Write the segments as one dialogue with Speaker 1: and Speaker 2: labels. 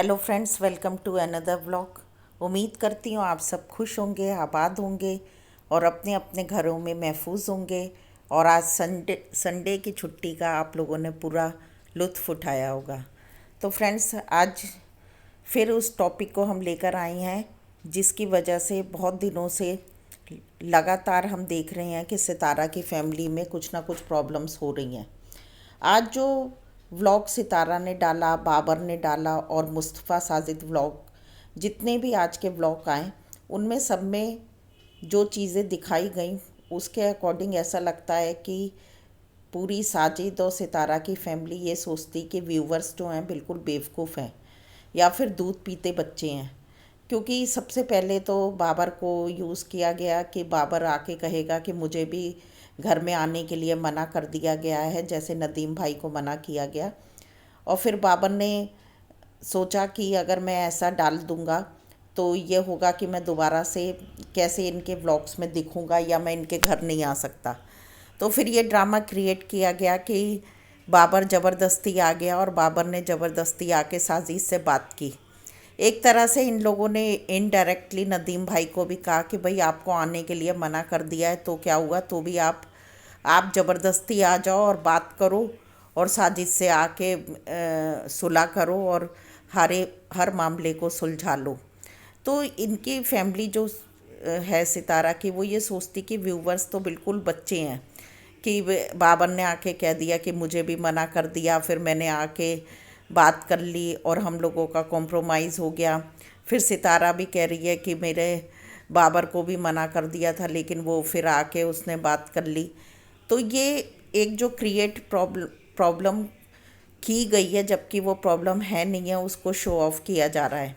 Speaker 1: Hello friends, welcome to another vlog. उम्मीद करती हूँ आप सब खुश होंगे, आबाद होंगे और अपने अपने घरों में महफूज होंगे। और आज संडे संडे की छुट्टी का आप लोगों ने पूरा लुत्फ़ उठाया होगा। तो फ्रेंड्स, आज फिर उस टॉपिक को हम लेकर आए हैं जिसकी वजह से बहुत दिनों से लगातार हम देख रहे हैं कि सितारा की फैमिली में कुछ ना कुछ प्रॉब्लम्स हो रही हैं। आज जो व्लॉग सितारा ने डाला, बाबर ने डाला और मुस्तफ़ा साजिद व्लॉग, जितने भी आज के व्लॉग आए उनमें सब में जो चीज़ें दिखाई गई उसके अकॉर्डिंग ऐसा लगता है कि पूरी साजिद और सितारा की फैमिली ये सोचती कि व्यूवर्स जो हैं बिल्कुल बेवकूफ़ हैं या फिर दूध पीते बच्चे हैं। क्योंकि सबसे पहले तो बाबर को यूज़ किया गया कि बाबर आके कहेगा कि मुझे भी घर में आने के लिए मना कर दिया गया है, जैसे नदीम भाई को मना किया गया। और फिर बाबर ने सोचा कि अगर मैं ऐसा डाल दूंगा तो ये होगा कि मैं दोबारा से कैसे इनके व्लॉग्स में दिखूंगा या मैं इनके घर नहीं आ सकता। तो फिर ये ड्रामा क्रिएट किया गया कि बाबर ज़बरदस्ती आ गया और बाबर ने ज़बरदस्ती आके साजिद से बात की। एक तरह से इन लोगों ने इनडायरेक्टली नदीम भाई को भी कहा कि भाई आपको आने के लिए मना कर दिया है तो क्या हुआ, तो भी आप ज़बरदस्ती आ जाओ और बात करो और साजिद से आके सुलह करो और हर मामले को सुलझा लो। तो इनकी फैमिली जो है सितारा की, वो ये सोचती कि व्यूवर्स तो बिल्कुल बच्चे हैं कि बाबर ने आके कह दिया कि मुझे भी मना कर दिया, फिर मैंने आके बात कर ली और हम लोगों का कॉम्प्रोमाइज़ हो गया। फिर सितारा भी कह रही है कि मेरे बाबर को भी मना कर दिया था लेकिन वो फिर आके उसने बात कर ली। तो ये एक जो क्रिएट प्रॉब्लम की गई है, जबकि वो प्रॉब्लम है नहीं है, उसको शो ऑफ किया जा रहा है।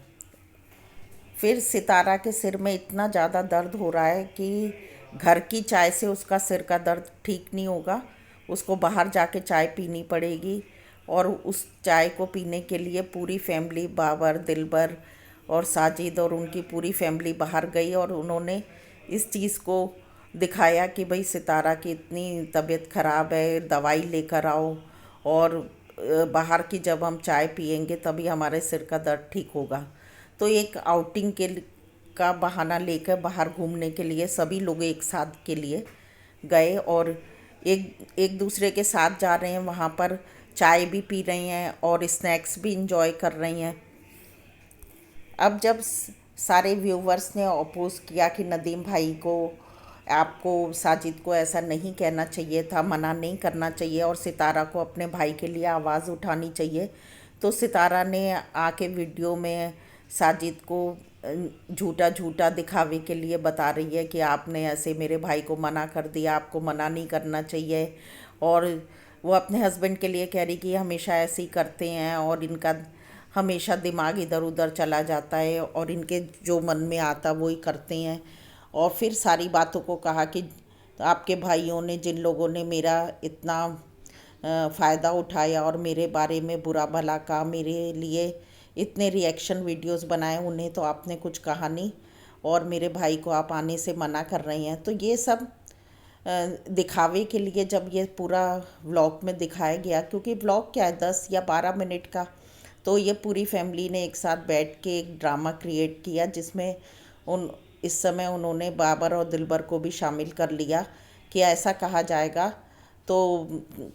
Speaker 1: फिर सितारा के सिर में इतना ज़्यादा दर्द हो रहा है कि घर की चाय से उसका सिर का दर्द ठीक नहीं होगा, उसको बाहर जाके चाय पीनी पड़ेगी। और उस चाय को पीने के लिए पूरी फैमिली, बाबर, दिलबर और साजिद और उनकी पूरी फैमिली बाहर गई और उन्होंने इस चीज़ को दिखाया कि भाई सितारा की इतनी तबीयत ख़राब है, दवाई लेकर आओ और बाहर की जब हम चाय पियेंगे तभी हमारे सिर का दर्द ठीक होगा। तो एक आउटिंग का बहाना लेकर बाहर घूमने के लिए सभी लोग एक साथ के लिए गए और एक एक दूसरे के साथ जा रहे हैं, वहाँ पर चाय भी पी रही हैं और स्नैक्स भी इंजॉय कर रही हैं। अब जब सारे व्यूवर्स ने अपोज किया कि नदीम भाई को, आपको साजिद को ऐसा नहीं कहना चाहिए था, मना नहीं करना चाहिए और सितारा को अपने भाई के लिए आवाज़ उठानी चाहिए, तो सितारा ने आके वीडियो में साजिद को झूठा झूठा दिखावे के लिए बता रही है कि आपने ऐसे मेरे भाई को मना कर दिया, आपको मना नहीं करना चाहिए। और वो अपने हस्बैंड के लिए कह रही कि हमेशा ऐसे ही करते हैं और इनका हमेशा दिमाग इधर उधर चला जाता है और इनके जो मन में आता वही करते हैं। और फिर सारी बातों को कहा कि आपके भाइयों ने, जिन लोगों ने मेरा इतना फ़ायदा उठाया और मेरे बारे में बुरा भला कहा, मेरे लिए इतने रिएक्शन वीडियोस बनाए, उन्हें तो आपने कुछ कहा नहीं और मेरे भाई को आप आने से मना कर रहे हैं। तो ये सब दिखावे के लिए जब ये पूरा व्लॉग में दिखाया गया, क्योंकि व्लॉग क्या है, 10 या 12 मिनट का, तो ये पूरी फैमिली ने एक साथ बैठ के एक ड्रामा क्रिएट किया जिसमें उन इस समय उन्होंने बाबर और दिलबर को भी शामिल कर लिया कि ऐसा कहा जाएगा तो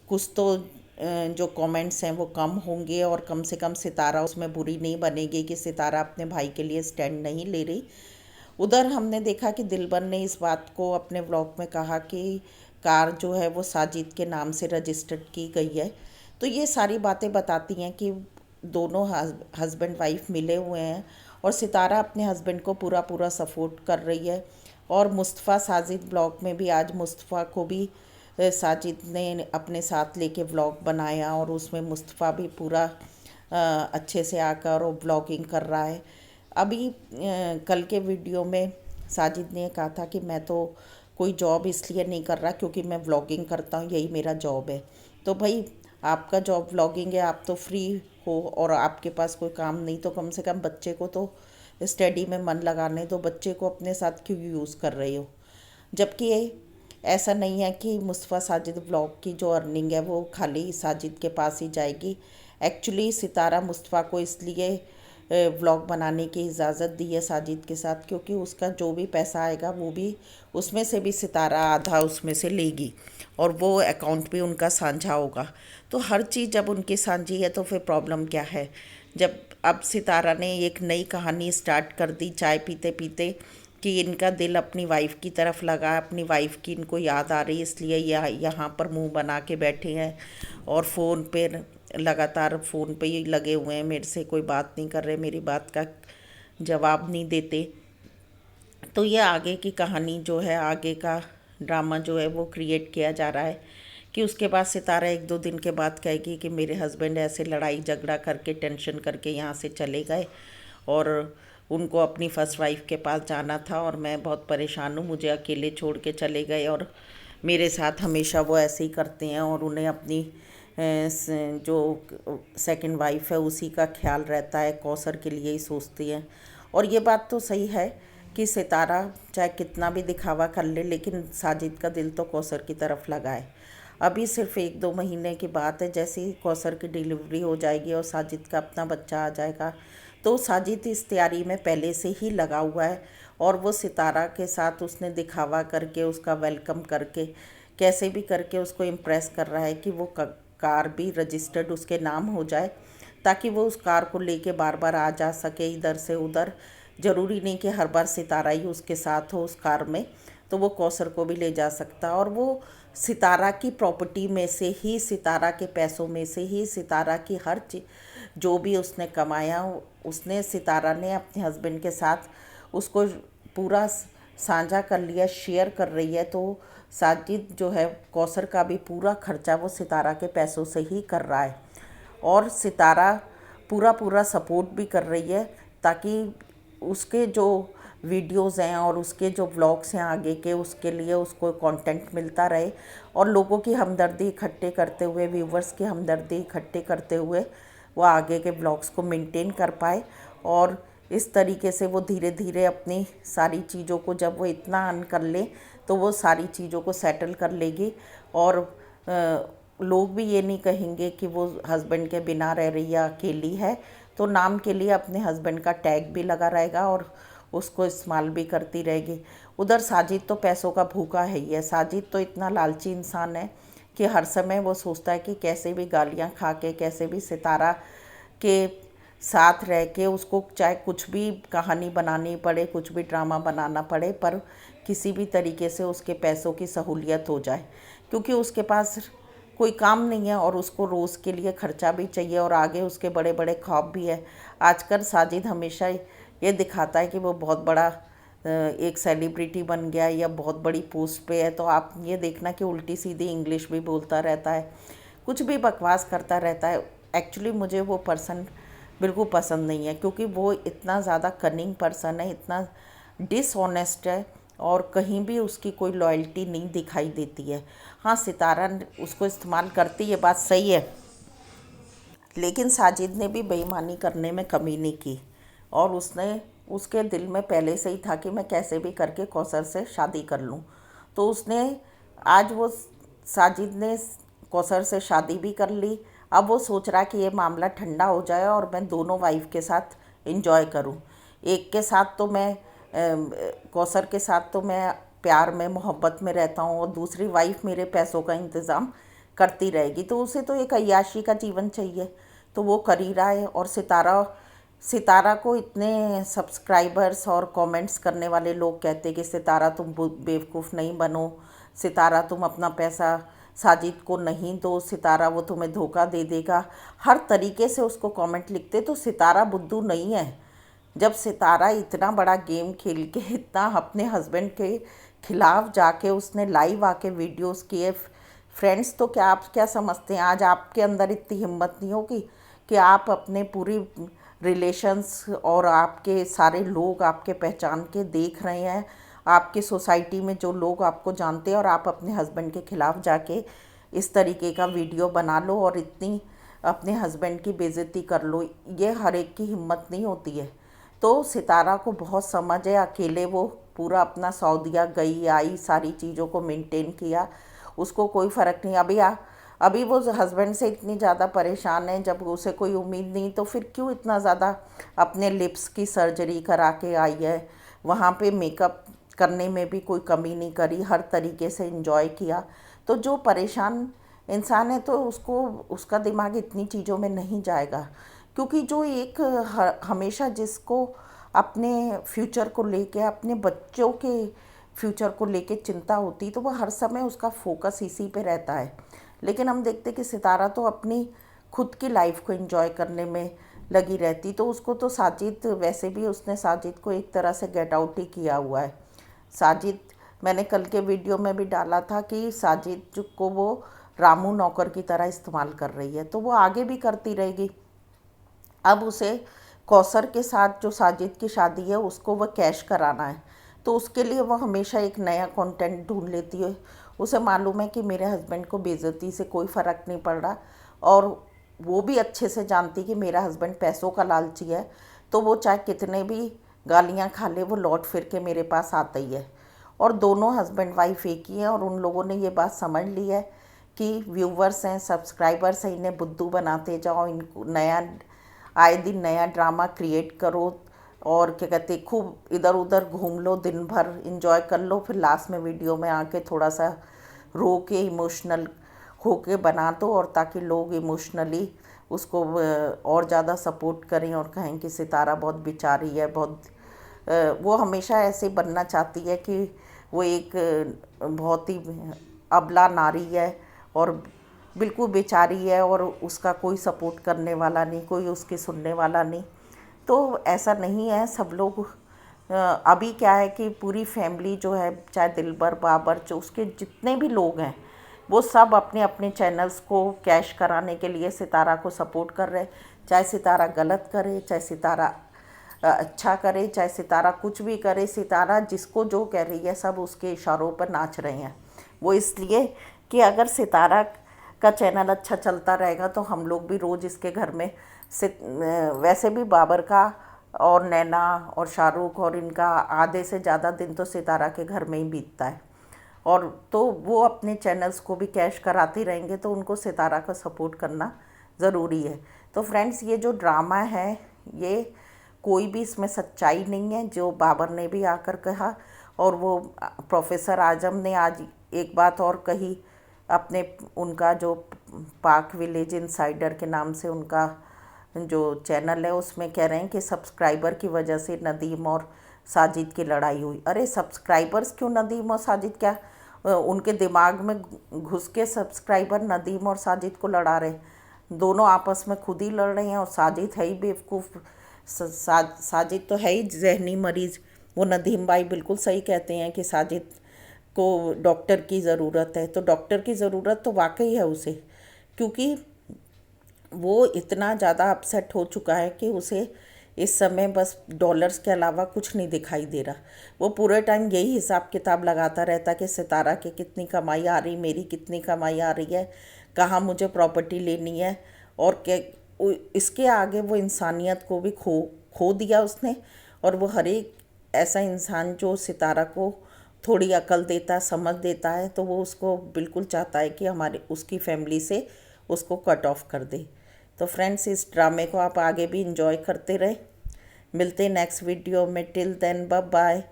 Speaker 1: कुछ तो जो कमेंट्स हैं वो कम होंगे और कम से कम सितारा उसमें बुरी नहीं बनेगी कि सितारा अपने भाई के लिए स्टैंड नहीं ले रही। उधर हमने देखा कि दिलबर ने इस बात को अपने व्लॉग में कहा कि कार जो है वो साजिद के नाम से रजिस्टर्ड की गई है। तो ये सारी बातें बताती हैं कि दोनों हस्बैंड वाइफ मिले हुए हैं और सितारा अपने हस्बैंड को पूरा पूरा सपोर्ट कर रही है। और मुस्तफ़ा साजिद ब्लॉग में भी आज मुस्तफ़ा को भी साजिद ने अपने साथ लेके व्लॉग बनाया और उसमें मुस्तफ़ा भी पूरा अच्छे से आकर और व्लॉगिंग कर रहा है। अभी कल के वीडियो में साजिद ने कहा था कि मैं तो कोई जॉब इसलिए नहीं कर रहा क्योंकि मैं व्लॉगिंग करता हूँ, यही मेरा जॉब है। तो भाई, आपका जॉब व्लॉगिंग है, आप तो फ्री हो और आपके पास कोई काम नहीं, तो कम से कम बच्चे को तो स्टडी में मन लगाने दो, बच्चे को अपने साथ क्यों यूज़ कर रहे हो। जबकि ऐसा नहीं है कि मुस्तफ़ा साजिद व्लॉग की जो अर्निंग है वो खाली साजिद के पास ही जाएगी। एक्चुअली सितारा मुस्तफ़ा को इसलिए व्लॉग बनाने की इजाज़त दी है साजिद के साथ, क्योंकि उसका जो भी पैसा आएगा वो भी उसमें से भी सितारा आधा उसमें से लेगी और वो अकाउंट भी उनका साझा होगा। तो हर चीज़ जब उनकी साझी है तो फिर प्रॉब्लम क्या है। जब अब सितारा ने एक नई कहानी स्टार्ट कर दी चाय पीते पीते कि इनका दिल अपनी वाइफ की तरफ लगा, अपनी वाइफ की इनको याद आ रही, इसलिए यहाँ पर मुंह बना के बैठे हैं और फ़ोन पे लगातार फ़ोन पे ही लगे हुए हैं, मेरे से कोई बात नहीं कर रहे, मेरी बात का जवाब नहीं देते। तो ये आगे की कहानी जो है, आगे का ड्रामा जो है वो क्रिएट किया जा रहा है कि उसके बाद सितारा 1-2 दिन के बाद कहेगी कि मेरे हस्बैंड ऐसे लड़ाई झगड़ा करके टेंशन करके यहाँ से चले गए और उनको अपनी फर्स्ट वाइफ के पास जाना था और मैं बहुत परेशान हूँ, मुझे अकेले छोड़ के चले गए और मेरे साथ हमेशा वो ऐसे ही करते हैं और उन्हें अपनी जो सेकंड वाइफ है उसी का ख्याल रहता है, कौसर के लिए ही सोचती हैं। और ये बात तो सही है कि सितारा चाहे कितना भी दिखावा कर ले लेकिन साजिद का दिल तो कौसर की तरफ लगा है। अभी सिर्फ 1-2 महीने की बात है, जैसे ही कौसर की डिलीवरी हो जाएगी और साजिद का अपना बच्चा आ जाएगा तो साजिद इस तैयारी में पहले से ही लगा हुआ है और वो सितारा के साथ उसने दिखावा करके उसका वेलकम करके कैसे भी करके उसको इम्प्रेस कर रहा है कि वो कार भी रजिस्टर्ड उसके नाम हो जाए, ताकि वो उस कार को लेके बार बार आ जा सके इधर से उधर। ज़रूरी नहीं कि हर बार सितारा ही उसके साथ हो उस कार में, तो वो कौसर को भी ले जा सकता और वो सितारा की प्रॉपर्टी में से ही, सितारा के पैसों में से ही, सितारा की हर चीज़ जो भी उसने कमाया उसने सितारा ने अपने हस्बैंड के साथ उसको पूरा साझा कर लिया, शेयर कर रही है। तो साजिद जो है कौसर का भी पूरा खर्चा वो सितारा के पैसों से ही कर रहा है और सितारा पूरा पूरा सपोर्ट भी कर रही है ताकि उसके जो वीडियोज़ हैं और उसके जो व्लॉग्स हैं आगे के, उसके लिए उसको कंटेंट मिलता रहे और लोगों की हमदर्दी इकट्ठे करते हुए, व्यूवर्स की हमदर्दी इकट्ठे करते हुए वो आगे के व्लॉग्स को मेंटेन कर पाए। और इस तरीके से वो धीरे धीरे अपनी सारी चीज़ों को, जब वो इतना अर्न कर ले तो वो सारी चीज़ों को सेटल कर लेगी और लोग भी ये नहीं कहेंगे कि वो हस्बैंड के बिना रह रही है, अकेली है। तो नाम के लिए अपने हस्बैंड का टैग भी लगा रहेगा और उसको इस्तेमाल भी करती रहेगी। उधर साजिद तो पैसों का भूखा है ही है। साजिद तो इतना लालची इंसान है कि हर समय वो सोचता है कि कैसे भी गालियाँ खा के, कैसे भी सितारा के साथ रह के उसको चाहे कुछ भी कहानी बनानी पड़े, कुछ भी ड्रामा बनाना पड़े, पर किसी भी तरीके से उसके पैसों की सहूलियत हो जाए, क्योंकि उसके पास कोई काम नहीं है और उसको रोज़ के लिए खर्चा भी चाहिए और आगे उसके बड़े बड़े ख्वाब भी है। आजकल साजिद हमेशा ये दिखाता है कि वो बहुत बड़ा एक सेलिब्रिटी बन गया या बहुत बड़ी पोस्ट पे है, तो आप ये देखना कि उल्टी सीधी इंग्लिश भी बोलता रहता है, कुछ भी बकवास करता रहता है। एक्चुअली मुझे वो पर्सन बिल्कुल पसंद नहीं है, क्योंकि वो इतना ज़्यादा कनिंग पर्सन है, इतना डिसऑनेस्ट है और कहीं भी उसकी कोई लॉयल्टी नहीं दिखाई देती है। हाँ, सितारा उसको इस्तेमाल करती है, बात सही है, लेकिन साजिद ने भी बेईमानी करने में कमी नहीं की और उसके दिल में पहले से ही था कि मैं कैसे भी करके कौसर से शादी कर लूँ। तो उसने आज वो साजिद ने कौसर से शादी भी कर ली। अब वो सोच रहा है कि ये मामला ठंडा हो जाए और मैं दोनों वाइफ के साथ इंजॉय करूँ। एक के साथ तो मैं कौसर के साथ तो मैं प्यार में मोहब्बत में रहता हूँ और दूसरी वाइफ मेरे पैसों का इंतज़ाम करती रहेगी। तो उसे तो एक अय्याशी का जीवन चाहिए, तो वो कर ही रहा है। और सितारा को इतने सब्सक्राइबर्स और कमेंट्स करने वाले लोग कहते कि सितारा तुम बेवकूफ़ नहीं बनो, सितारा तुम अपना पैसा साजिद को नहीं दो, सितारा वो तुम्हें धोखा दे देगा, हर तरीके से उसको कमेंट लिखते। तो सितारा बुद्धू नहीं है। जब सितारा इतना बड़ा गेम खेल के इतना अपने हस्बैंड के खिलाफ जाके उसने लाइव आके वीडियोस किए, फ्रेंड्स तो क्या आप क्या समझते हैं, आज आपके अंदर इतनी हिम्मत नहीं होगी कि आप अपने पूरी रिलेशंस और आपके सारे लोग आपके पहचान के देख रहे हैं, आपकी सोसाइटी में जो लोग आपको जानते हैं, और आप अपने हस्बैंड के ख़िलाफ़ जाके इस तरीके का वीडियो बना लो और इतनी अपने हस्बैंड की बेइज्जती कर लो। ये हर एक की हिम्मत नहीं होती है। तो सितारा को बहुत समझ है, अकेले वो पूरा अपना सऊदीया गई आई, सारी चीज़ों को मेंटेन किया, उसको कोई फ़र्क नहीं। अभी अभी वो हस्बैंड से इतनी ज़्यादा परेशान है, जब उसे कोई उम्मीद नहीं तो फिर क्यों इतना ज़्यादा अपने लिप्स की सर्जरी करा के आई है। वहाँ पे मेकअप करने में भी कोई कमी नहीं करी, हर तरीके से एंजॉय किया। तो जो परेशान इंसान है तो उसको उसका दिमाग इतनी चीज़ों में नहीं जाएगा, क्योंकि जो एक हमेशा जिसको अपने फ्यूचर को लेके, अपने बच्चों के फ्यूचर को लेके चिंता होती, तो वो हर समय उसका फोकस इसी पे रहता है। लेकिन हम देखते कि सितारा तो अपनी खुद की लाइफ को एंजॉय करने में लगी रहती। तो उसको तो साजिद, वैसे भी उसने साजिद को एक तरह से गेट आउट ही किया हुआ है। साजिद, मैंने कल के वीडियो में भी डाला था कि साजिद को वो रामू नौकर की तरह इस्तेमाल कर रही है, तो वो आगे भी करती रहेगी। अब उसे कौसर के साथ जो साजिद की शादी है उसको वह कैश कराना है, तो उसके लिए वो हमेशा एक नया कंटेंट ढूंढ लेती है। उसे मालूम है कि मेरे हस्बैंड को बेइज्जती से कोई फ़र्क नहीं पड़ रहा, और वो भी अच्छे से जानती कि मेरा हस्बैंड पैसों का लालची है, तो वो चाहे कितने भी गालियाँ खा ले, वो लौट फिर के मेरे पास आता ही है। और दोनों हस्बैंड वाइफ एक ही हैं, और उन लोगों ने ये बात समझ ली है कि व्यूवर्स हैं, सब्सक्राइबर्स हैं, इन्हें बुद्धू बनाते जाओ, इनको नया आए दिन नया ड्रामा क्रिएट करो, और क्या कहते, खूब इधर उधर घूम लो, दिन भर इंजॉय कर लो, फिर लास्ट में वीडियो में आके थोड़ा सा रो के इमोशनल होके बना दो, और ताकि लोग इमोशनली उसको और ज़्यादा सपोर्ट करें और कहें कि सितारा बहुत बेचारी है, बहुत वो हमेशा ऐसे बनना चाहती है कि वो एक बहुत ही अबला नारी है और बिल्कुल बेचारी है, और उसका कोई सपोर्ट करने वाला नहीं, कोई उसकी सुनने वाला नहीं। तो ऐसा नहीं है, सब लोग अभी क्या है कि पूरी फैमिली जो है, चाहे दिलबर, बाबर, जो उसके जितने भी लोग हैं, वो सब अपने अपने चैनल्स को कैश कराने के लिए सितारा को सपोर्ट कर रहे हैं। चाहे सितारा गलत करे, चाहे सितारा अच्छा करे, चाहे सितारा कुछ भी करे, सितारा जिसको जो कह रही है सब उसके इशारों पर नाच रहे हैं। वो इसलिए कि अगर सितारा का चैनल अच्छा चलता रहेगा तो हम लोग भी रोज़ इसके घर में वैसे भी बाबर का और नैना और शाहरुख और इनका आधे से ज़्यादा दिन तो सितारा के घर में ही बीतता है, और तो वो अपने चैनल्स को भी कैश कराते रहेंगे, तो उनको सितारा का सपोर्ट करना ज़रूरी है। तो फ्रेंड्स, ये जो ड्रामा है, ये कोई भी इसमें सच्चाई नहीं है, जो बाबर ने भी आकर कहा, और वो प्रोफेसर आजम ने आज एक बात और कही अपने, उनका जो पाक विलेज इनसाइडर के नाम से उनका जो चैनल है, उसमें कह रहे हैं कि सब्सक्राइबर की वजह से नदीम और साजिद की लड़ाई हुई। अरे सब्सक्राइबर्स क्यों नदीम और साजिद, क्या उनके दिमाग में घुस के सब्सक्राइबर नदीम और साजिद को लड़ा रहे? दोनों आपस में खुद ही लड़ रहे हैं, और साजिद है ही बेवकूफ़, साजिद तो है ही जहनी मरीज़। वो नदीम भाई बिल्कुल सही कहते हैं कि साजिद को डॉक्टर की ज़रूरत है, तो डॉक्टर की ज़रूरत तो वाकई है उसे, क्योंकि वो इतना ज़्यादा अपसेट हो चुका है कि उसे इस समय बस डॉलर्स के अलावा कुछ नहीं दिखाई दे रहा। वो पूरे टाइम यही हिसाब किताब लगाता रहता कि सितारा की कितनी कमाई आ रही, मेरी कितनी कमाई आ रही है, कहाँ मुझे प्रॉपर्टी लेनी है, और क्या। इसके आगे वो इंसानियत को भी खो दिया उसने। और वो हर एक ऐसा इंसान जो सितारा को थोड़ी अकल देता, समझ देता है, तो वो उसको बिल्कुल चाहता है कि हमारे उसकी फैमिली से उसको कट ऑफ कर दे। तो फ्रेंड्स, इस ड्रामे को आप आगे भी इंजॉय करते रहे। मिलते हैं नेक्स्ट वीडियो में। Till then bye bye.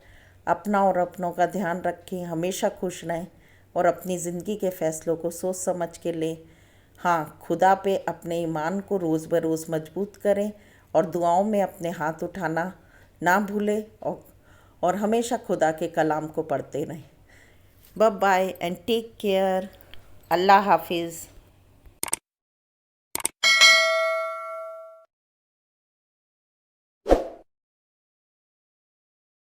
Speaker 1: अपना और अपनों का ध्यान रखें, हमेशा खुश रहें, और अपनी ज़िंदगी के फ़ैसलों को सोच समझ के लें। हाँ, खुदा पे अपने ईमान को रोज़ बरोज़ मजबूत करें, और दुआओं में अपने हाथ उठाना ना भूलें, और हमेशा खुदा के कलाम को पढ़ते रहें। Bye bye and take care. अल्लाह हाफिज़।